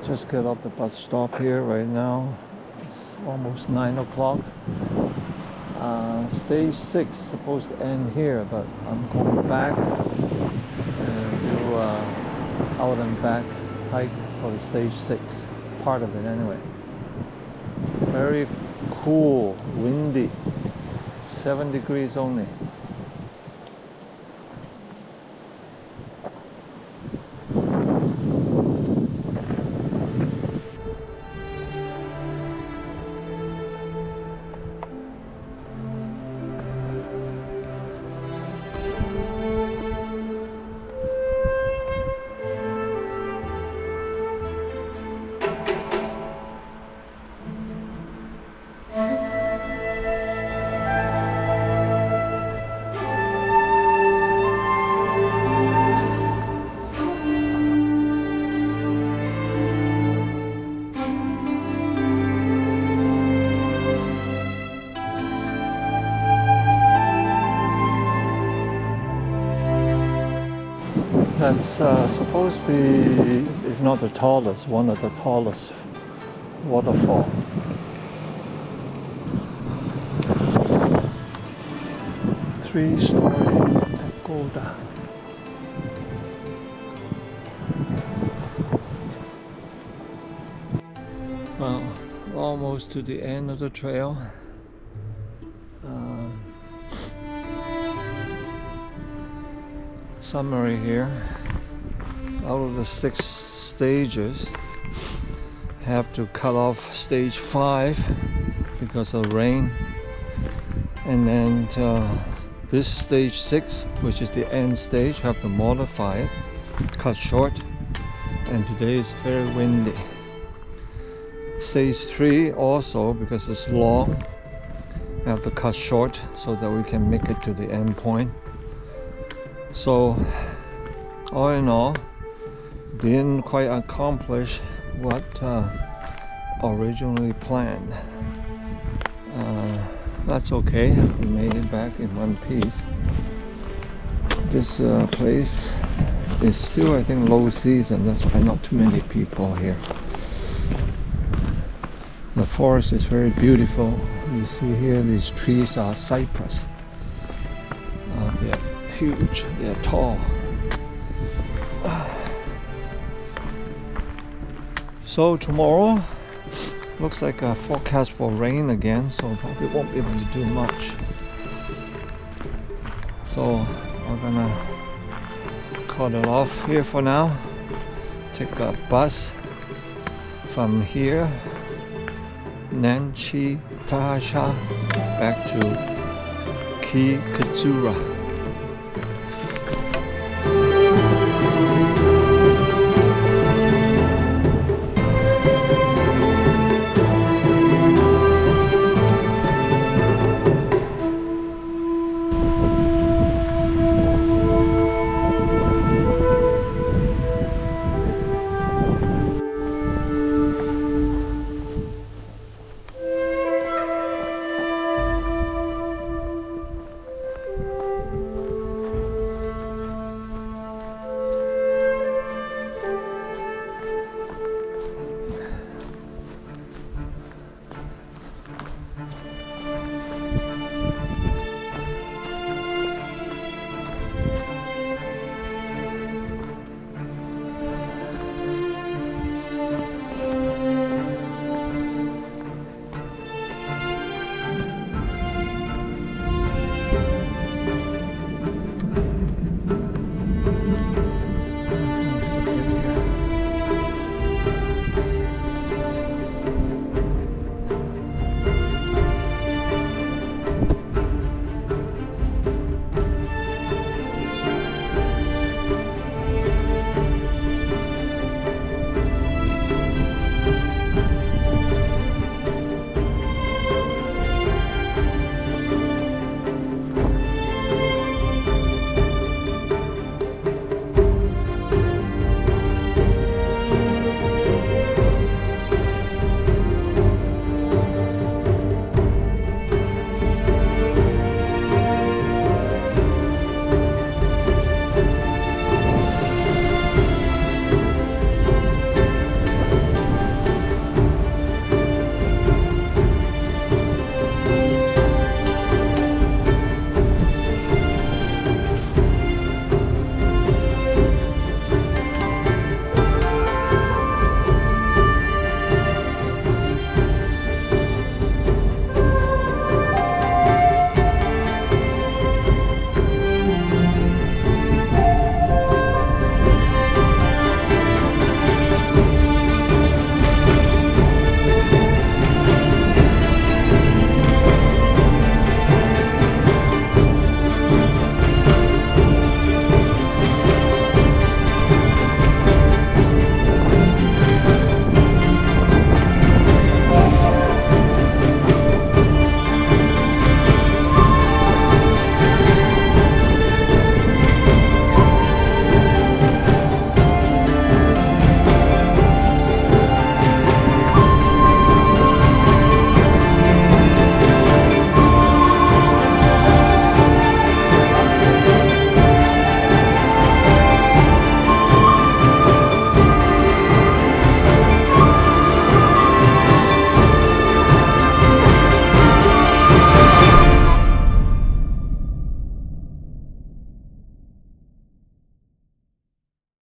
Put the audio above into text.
Just get off the bus stop here right now. It's almost 9 o'clock. Stage 6 is supposed to end here, but I'm going back and do out and back hike for the stage 6, part of it anyway. Very cool, windy, 7 degrees only. That's supposed to be, if not the tallest, one of the tallest waterfall. Three-story pagoda. Well, almost to the end of the trail. Summary here. Out of the 6 stages, have to cut off stage 5 because of rain, and then this stage 6, which is the end stage, have to modify it, cut short, and today is very windy. Stage 3 also, because it's long, have to cut short so that we can make it to the end point. So all in all, didn't quite accomplish what originally planned. That's okay, we made it back in one piece. This place is still, I think, low season. That's why not too many people here. The forest is very beautiful. You see here, these trees are cypress. They're huge, they're tall. So tomorrow looks like a forecast for rain again, so probably won't be able to do much. So I'm gonna cut it off here for now. Take a bus from here, Nachisan, back to Kitsura.